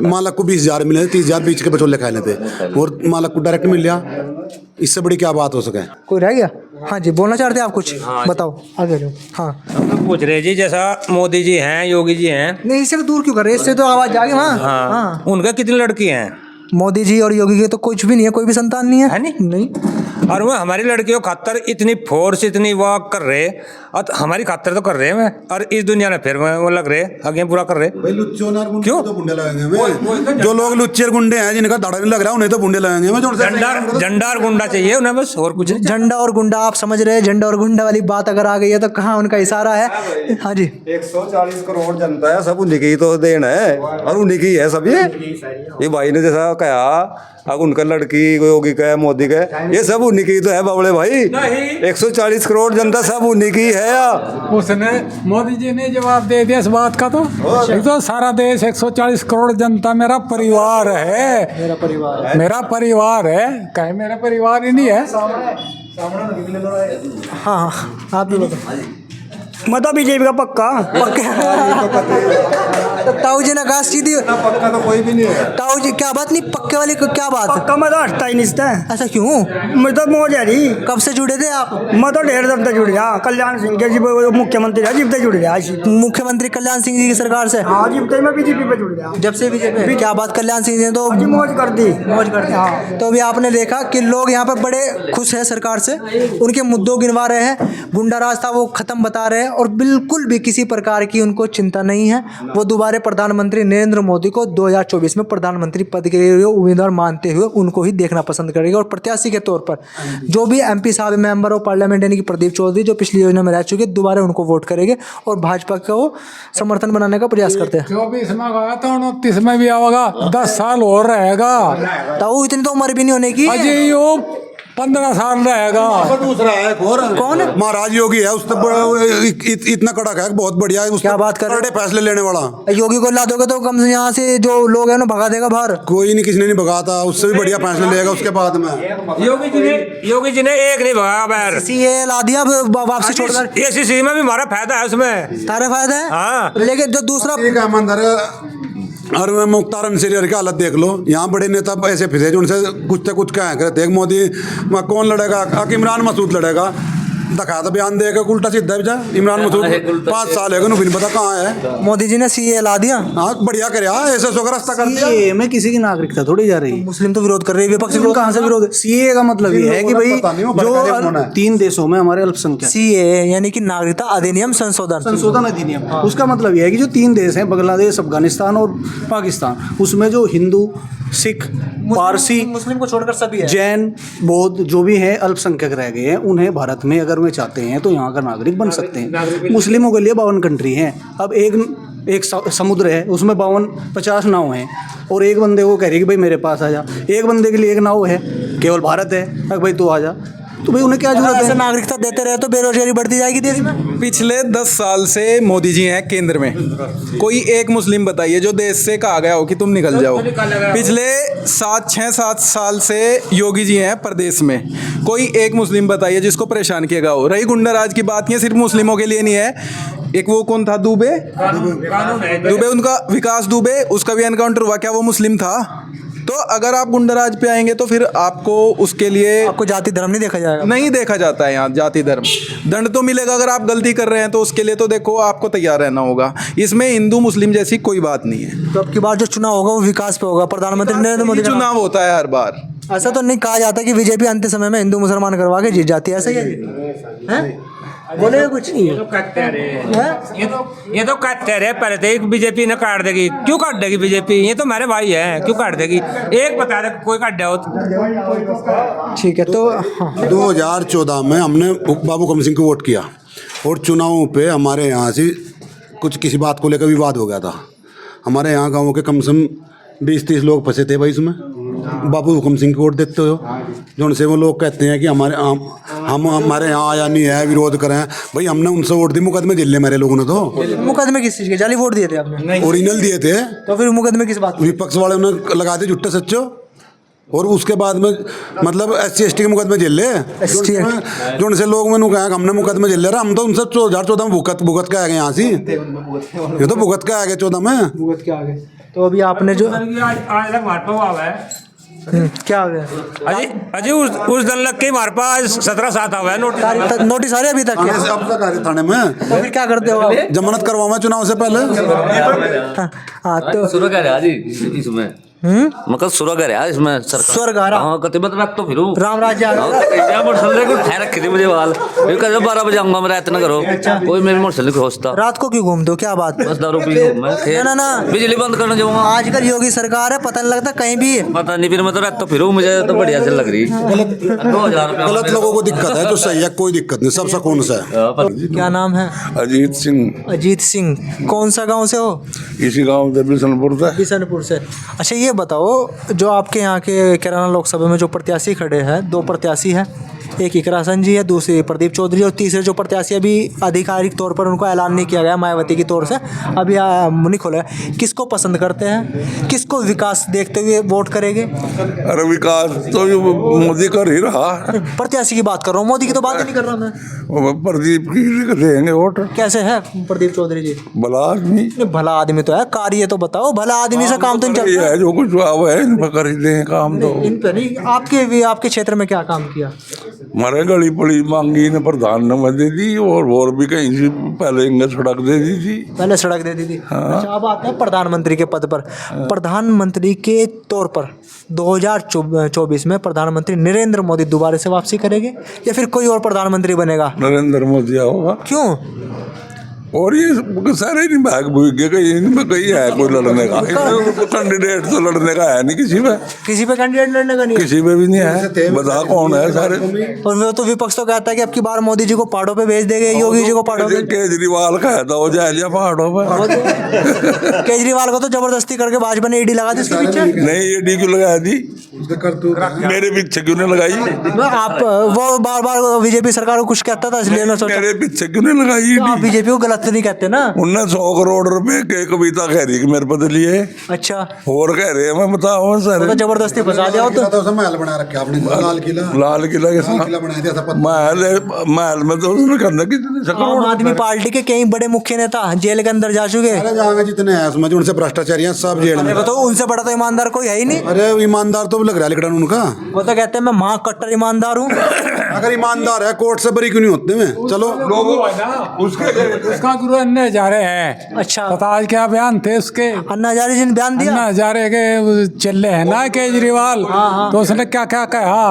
मालक को 20,000 मिले, 30,000 बीच के बचोले खा लेते, और मालक को डायरेक्ट मिल रहा। इससे बड़ी क्या बात हो सके? कोई रह गया? हाँ जी, बोलना चाहते हैं आप कुछ? बताओ आगे लो। हाँ, पूछ रहे जी, जैसा मोदी जी हैं, योगी जी हैं। नहीं, इससे दूर क्यों कर रहे हैं? इससे तो आवाज जाएगी वहाँ। हाँ, उनका कितनी लड़की हैं? मोदी जी और योगी के तो कुछ भी नहीं है, कोई भी संतान नहीं है। नहीं। और वो हमारी लड़कियों खातर इतनी फोर्स, इतनी वो कर रहे, और हमारी खातर तो कर रहे हैं, और इस दुनिया में फिर वो लग रहे आगे पूरा कर रहे। क्यों तो गुंडे लगेंगे? जो लोग लुच्चे और गुंडे हैं, जिनका दाड़ा नहीं लग रहा, उन्हें तो गुंडे लगेंगे। झंडा और गुंडा चाहिए उन्हें, बस और कुछ नहीं। झंडा और गुंडा, आप समझ रहे हैं? झंडा और गुंडा वाली बात अगर आ गई है तो कहाँ उनका इशारा है? हाँ जी, 140 करोड़ जनता है, सब उन्हीं की तो देन है, और उन्हीं की है सब। ये भाई ने जैसा कहा, अब उनका लड़की योगी का है, मोदी का है, ये सब उन्हीं की तो है बावड़े भाई। 140 करोड़ जनता सब उन्हीं की है। उसने, मोदी जी ने जवाब दे दिया इस बात का। तो एक तो सारा देश 140 करोड़ जनता मेरा परिवार है, मेरा परिवार है, कहीं मेरा परिवार ही नहीं है। हाँ, आप भी बताओ। मता बीजेपी का पक्का। तो ताऊ जी ने कहा सीधी पक्का तो कोई भी नहीं है। ताऊ जी, क्या बात नहीं पक्के वाली को? क्या बात? पक्का मैं तो हटता ही नहीं था। ऐसा क्यों? मैं तो मौज है रही। कब से जुड़े थे आप? मैं तो ढेर दब तक जुड़ गया। कल्याण सिंह के जी मुख्यमंत्री है, जीप तक जुड़ गया। मुख्यमंत्री कल्याण सिंह जी की सरकार से? हाँ, जीप तक मैं बीजेपी पे जुड़ गया। जब से बीजेपी? क्या बात, कल्याण सिंह जी ने तो मौज कर दी। मौज कर दी। हाँ। तो अभी आपने देखा कि लोग यहाँ पर बड़े खुश हैं सरकार से, उनके मुद्दों गिनवा रहे हैं, गुंडा राज था वो खत्म बता रहे हैं, और बिल्कुल भी किसी प्रकार की उनको चिंता नहीं है। वो दोबारा प्रधानमंत्री नरेंद्र मोदी को 2024 में प्रधानमंत्री पद के लिए उम्मीदवार मानते हुए उनको ही देखना पसंद करेंगे। और प्रत्याशी के तौर पर जो भी एमपी साहब, मेंबर ऑफ पार्लियामेंट यानी कि प्रदीप चौधरी, जो पिछली योजना में रह चुके, दोबारा उनको वोट करेंगे और भाजपा को समर्थन बनाने का प्रयास करते हैं। 24 में गया था, 29 में भी आएगा, 10 साल और रहेगा। तो इतनी तो उम्र भी नहीं होने की। अजय यो 15 साल रहेगा। दूसरा है कौन? महाराज योगी है, उससे इतना कड़क है, बहुत बढ़िया है। क्या बात कर रहे हो? फैसले लेने वाला। योगी को ला दोगे तो कम से यहाँ से जो लोग हैं ना भगा देगा बाहर। कोई नहीं, किसी ने नहीं भगाता, उससे भी बढ़िया फैसले लेगा उसके बाद में। योगी जी ने एक नहीं भगाया बाहर, सीए ला दिया वापसी छोड़कर। ये सीसी में भी हमारा फायदा है, उसमें सारे फायदे हैं। हाँ। लेकिन जो दूसरा मंदिर है, और मैं मुख्तार अंसारी की हालत देख लो। यहाँ बड़े नेता ऐसे फिरे जो उनसे कुछ से कुछ क्या कहते हैं, मोदी कौन लड़ेगा? इमरान मसूद लड़ेगा। दिखा तो बयान देगा उल्टा सीधा जा। इमरान मसूद 5 साल है, नहीं पता कहाँ है। मोदी जी ने सीए ला दिया। हाँ, बढ़िया करे, ऐसे सो का रास्ता कर दिया। सीए में किसी की नागरिकता थोड़ी जा रही है। मुस्लिम तो विरोध कर रहे हैं, विपक्ष कहाँ से विरोध? सीए का मतलब ये है कि भाई जो 3 देशों में हमारे अल्पसंख्यक, सीए यानी कि नागरिकता अधिनियम संशोधन अधिनियम, उसका मतलब ये है कि जो 3 देश हैं, बांग्लादेश, अफगानिस्तान और पाकिस्तान, उसमें जो हिंदू, सिख, पारसी, मुस्लिम को छोड़कर सभी है, जैन, बौद्ध जो भी हैं अल्पसंख्यक रह गए हैं, उन्हें भारत में अगर वे चाहते हैं तो यहाँ का नागरिक बन सकते हैं। मुस्लिमों के लिए 52 कंट्री हैं। अब एक समुद्र है, उसमें 50 नाव हैं, और एक बंदे को कह रही है कि भाई मेरे पास आ जा। एक बंदे के लिए 1 नाव है, केवल भारत है, अगर भाई तू आ जा, तो भाई उन्हें क्या जरूरत है? नागरिकता देते रहे तो बेरोजगारी बढ़ती जाएगी देश में। पिछले 10 साल से मोदी जी हैं केंद्र में, कोई एक मुस्लिम बताइए जो देश से कहा गया हो कि तुम निकल जाओ। पिछले 6-7 साल से योगी जी हैं प्रदेश में, कोई एक मुस्लिम बताइए जिसको परेशान किया गया हो। रही गुंडा राज की बात, ये सिर्फ मुस्लिमों के लिए नहीं है। एक वो कौन था, दुबे, उनका विकास दुबे, उसका भी एनकाउंटर हुआ, क्या वो मुस्लिम था? तो अगर आप गुंडाराज पे आएंगे तो फिर आपको उसके लिए आपको जाति धर्म नहीं देखा जाएगा। नहीं देखा जाता है यहाँ जाति धर्म। दंड तो मिलेगा अगर आप गलती कर रहे हैं, तो उसके लिए तो देखो आपको तैयार रहना होगा। इसमें हिंदू मुस्लिम जैसी कोई बात नहीं है। तो अब की बार जो चुनाव होगा वो विकास पे होगा। प्रधानमंत्री नरेंद्र मोदी चुनाव होता है हर बार। ऐसा तो नहीं कहा जाता कि बीजेपी अंतिम समय में हिंदू मुसलमान करवा के जीत जाती है, ऐसा क्या है? बोले कुछ नहीं है। कहते रहे ये तो कहते रहे पहले थे बीजेपी ने काट देगी। क्यों काट देगी बीजेपी? ये तो मेरे भाई हैं, क्यों काट देगी? एक बता दे कोई काट दे। ठीक है, तो 2014 में हमने बाबू कमल सिंह को वोट किया और चुनावों पे हमारे यहाँ से कुछ किसी बात को लेकर विवाद हो गया था। हमारे यहाँ गाँव के कम से कम 20-30 लोग फंसे थे भाई इसमें। बाबू हुक्म सिंह को वोट देते हो जो उनसे वो लोग कहते हैं कि हमारे यहाँ आया नहीं है, विरोध करें। भाई हमने उनसे वोट दी, मुकदमे झेले मेरे लोगों ने। तो मुकदमे किस चीज़ के? जाली वोट दिए थे आपने? ओरिजिनल दिए थे। तो फिर मुकदमे किस बात? विपक्ष वाले उन्हें लगा दिए झुट्टे सच्चो, और उसके बाद में मतलब SC ST के मुकदमे झेले जो उनसे लोग मैंने कहा हमने मुकदमे झेले रहा। हम तो उनसे 2014 में भुगत के आ गए यहाँ से। ये तो भुगत के आ गए 14 में भुगत के आ गए। तो अभी आपने जो आज तक मार पाओ है क्या आ गया अजी उस दिन लग के मार पास 17-7 हुआ है नोटिस आ रहे अभी तक? अब तक आ रहे थाने में। तो फिर क्या करते हो आप? जमानत करवाऊंगा चुनाव से पहले। हाँ तो शुरू कर रहा जी इसमें मतलब शुरू कर रहा इसमें स्वर्ग आ रहा। हाँ कतिबत वक्त तो फिर राम राज्य आ गया। मोटरसाइकिल को ठहर रखी थी मुझे वाल कह 12 बजे आऊंगा मैं, रात ना करो कोई मेरी मोटरसाइकिल को होस्ता। रात को क्यों घूमते हो, क्या बात? बस दारू पी मैं ना बिजली बंद करना जाऊंगा। आजकल योगी सरकार है, पता नहीं लगता कहीं भी पता नहीं, फिर मैं तो रात तो फिर मुझे तो बढ़िया से लग रही। 2000 रुपया गलत लोगों को दिक्कत है, जो सही है कोई दिक्कत नहीं, सब सुकून से है। क्या नाम है? अजीत सिंह। अजीत सिंह कौन सा गांव से हो? इसी गांव से बिशनपुर से। बिशनपुर से। अच्छा ये बताओ, जो आपके यहाँ के कैराना लोकसभा में जो प्रत्याशी खड़े हैं, 2 प्रत्याशी हैं, एक इकरासन जी है, दूसरे प्रदीप चौधरी, और तीसरे जो प्रत्याशी अभी आधिकारिक तौर पर उनको ऐलान नहीं किया गया मायावती की तौर से, अभी नहीं खोला। किसको पसंद करते हैं, किसको विकास देखते हुए वोट करेंगे? अरे विकास तो मोदी कर ही रहा। प्रत्याशी की बात कर रहा हूँ, मोदी की तो बात ही नहीं कर रहा मैं। प्रदीप की देंगे वोट। कैसे है प्रदीप चौधरी जी? भला आदमी। भला आदमी तो है, कार्य तो बताओ। भला आदमी से काम तो नहीं चलता है, जो कुछ है इन पर कर ही दें काम। तो इन पे नहीं। आपके क्षेत्र में क्या काम किया? हमारे गली पड़ी मांगी ने प्रधान ने दे दी, और भी कहीं से पहले सड़क दे दी थी। पहले सड़क दे दी थी। अच्छा अब आते हैं प्रधानमंत्री के पद पर। प्रधानमंत्री के तौर पर 2024 में प्रधानमंत्री नरेंद्र मोदी दोबारा से वापसी करेंगे या फिर कोई और प्रधानमंत्री बनेगा? नरेंद्र मोदी होगा। क्यों? और ये सारे नहीं भाग भूग गए, कहीं है कोई लड़ने का कैंडिडेट तो लड़ने का है नहीं किसी पे कैंडिडेट लड़ने का नहीं, किसी पे भी नहीं है। बता कौन है सारे। और वो तो विपक्ष तो कहता है कि अब की बार मोदी जी को पहाड़ों पे भेज देंगे, योगी जी को पहाड़ों पे। केजरीवाल कहता हो जाए पहाड़ों पे। केजरीवाल को तो जबरदस्ती करके भाजपा ने ईडी लगा दी उसके पीछे। नहीं ईडी क्यों लगाया थी? मेरे पीछे क्यों नहीं लगाई? आप वो बार बार बीजेपी सरकार को कुछ कहता था इसलिए मेरे पीछे क्यों नहीं लगाई? बीजेपी को गलत तो नहीं कहते ना। उन्हें 100 करोड़ रुपए के कविता कह रही कि मेरे पद लिए। अच्छा और कह रहे हैं मैं बताओ सर, तो जबरदस्ती फंसा दिया। तो महल बना रखा आपने, लाल किला के साथ महल में तो उसने करना कितने। आम आदमी पार्टी के कई बड़े मुख्य नेता जेल के अंदर जा चुके हैं। जितने हैं उसमें उनसे भ्रष्टाचारी हैं सब जेल में। तो उनसे बड़ा तो ईमानदार कोई है ही नहीं। अरे ईमानदार तो लग रहा है लेकिन उनका, वो तो कहते हैं मैं महाकट्टर ईमानदार हूँ। अगर ईमानदार है कोर्ट से बरी क्यों नहीं होते में? चलो उसका गुरु अन्ना हजारे है। अच्छा पता आज क्या बयान थे उसके? अन्ना हजारे जी ने बयान दिया। अन्ना हजारे के चले है ना केजरीवाल, तो उसने क्या क्या कहा?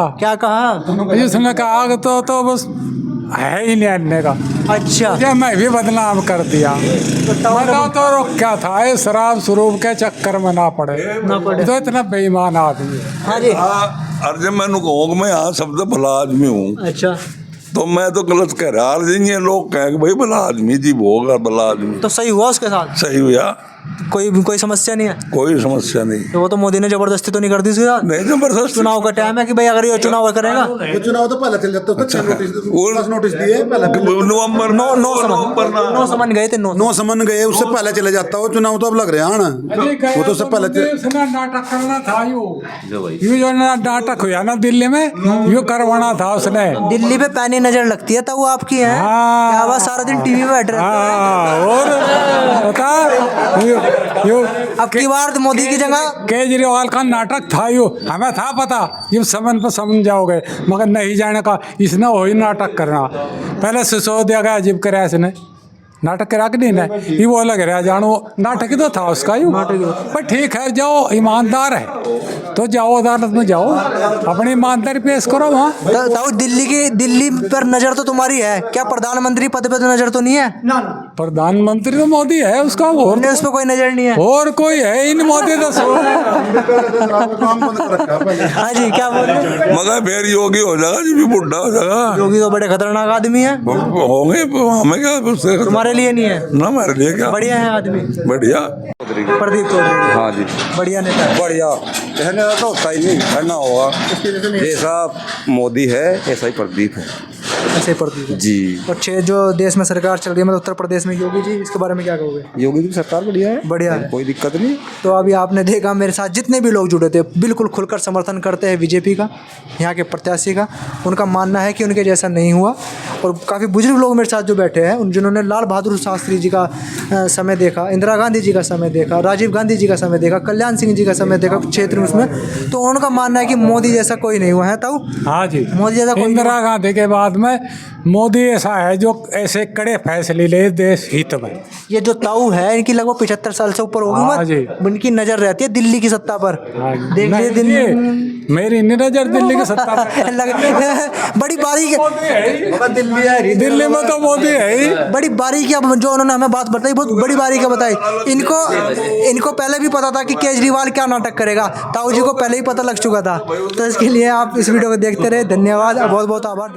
उसने कहा तो बस है ही नहीं अन्ने का। अच्छा मैं भी बदनाम कर दिया। तो क्या था, ये शराब स्वरूप के चक्कर में ना पड़े तो इतना बेईमान आदमी। हाँ जी। और जब मैंने कहूँ मैं यहाँ शब्द भला आदमी हूँ, अच्छा तो मैं तो गलत कह रहा। ये लोग कहें कि भाई भला आदमी जी होगा भला आदमी, तो सही हुआ उसके साथ? सही हुआ। कोई समस्या नहीं है? कोई समस्या नहीं। तो वो तो मोदी ने जबरदस्ती तो नहीं कर दी उसके साथ? नहीं जबरदस्त। चुनाव का टाइम है कि भाई अगर ये चुनाव करेगा, वो चुनाव तो पहले चल जाता है। नोटिस दिए नवंबर 9 समन गए थे। 9 समन गए, उससे पहले चले जाता हो चुनाव। तो अब लग रहा है ना वो तो उससे पहले नाटक करना था। यू जो नाटक हुआ ना दिल्ली में, यू करवाना था उसने। दिल्ली पे पैनी नजर लगती है तो वो आपकी है। क्या बात, सारा दिन टीवी में बैठ रहे। और बता अब की बार मोदी की जगह केजरीवाल का नाटक था। हमें था पता ये समन पर समझ जाओगे, मगर नहीं जाने का इसने वही नाटक करना। पहले सिसोदिया का अजीब कराया इसने, नाटक करा के नहीं ना ये वो लग रहा जानो नाटक ही तो था उसका यूं पर ठीक है जाओ ईमानदार है तो जाओ अदालत में जाओ अपनी ईमानदारी पेश करो वहाँ। ताऊ दिल्ली पर नजर तो तुम्हारी है, क्या प्रधानमंत्री पद पे तो नजर तो नहीं है? प्रधानमंत्री तो मोदी है उसका, और उस पर कोई नजर नहीं है और कोई है ही नहीं मोदी तो हाँ जी क्या बोल रहे हैं? मगर फिर योगी हो जाएगा जो भी बुढ़ा हो जाएगा। योगी तो बड़े खतरनाक आदमी है, होंगे हमें क्या उससे तुम्हारे लिए नहीं है ना, हमारे लिए क्या बढ़िया है आदमी। बढ़िया प्रदीप चौधरी हाँ जी बढ़िया नेता है। बढ़िया कहने तो होता ही नहीं, करना होगा जैसा मोदी है ऐसा ही प्रदीप है। ऐसे प्रदीप है जी। और 6 जो देश में सरकार चल रही है मतलब उत्तर प्रदेश में योगी जी, इसके बारे में क्या कहोगे? योगी की सरकार बढ़िया है, बढ़िया है, कोई दिक्कत नहीं। तो अभी आपने देखा मेरे साथ जितने भी लोग जुड़े थे बिल्कुल खुलकर समर्थन करते हैं बीजेपी का, यहाँ के प्रत्याशी का। उनका मानना है कि उनके जैसा नहीं हुआ। और काफ़ी बुजुर्ग लोग मेरे साथ जो बैठे हैं उन जिन्होंने लाल बहादुर शास्त्री जी का समय देखा, इंदिरा गांधी जी का समय देखा, राजीव गांधी जी का समय देखा, कल्याण सिंह जी का समय देखा क्षेत्र में उसमें, तो उनका मानना है कि मोदी जैसा कोई नहीं हुआ है। ताऊ हाँ जी मोदी जैसा कोई इंदिरा गांधी के बाद में मोदी ऐसा है जो ऐसे कड़े फैसले ले देश हित में। ये जो ताऊ है इनकी लगभग 75 साल से ऊपर होगी हाँ जी। उम्र, इनकी नजर रहती है दिल्ली की सत्ता पर। देख लिए दिल्ली मेरी नहीं नजर दिल्ली की सत्ता पर। बड़ी बारीक दिल्ली में तो मोदी है ही। बड़ी बारीकी अब जो उन्होंने हमें बात बताई बहुत बड़ी बारीकी बताई। इनको पहले भी पता था कि केजरीवाल क्या नाटक करेगा, ताऊ जी को पहले ही पता लग चुका था। तो इसके लिए आप इस वीडियो को देखते रहे, धन्यवाद, बहुत बहुत आभार।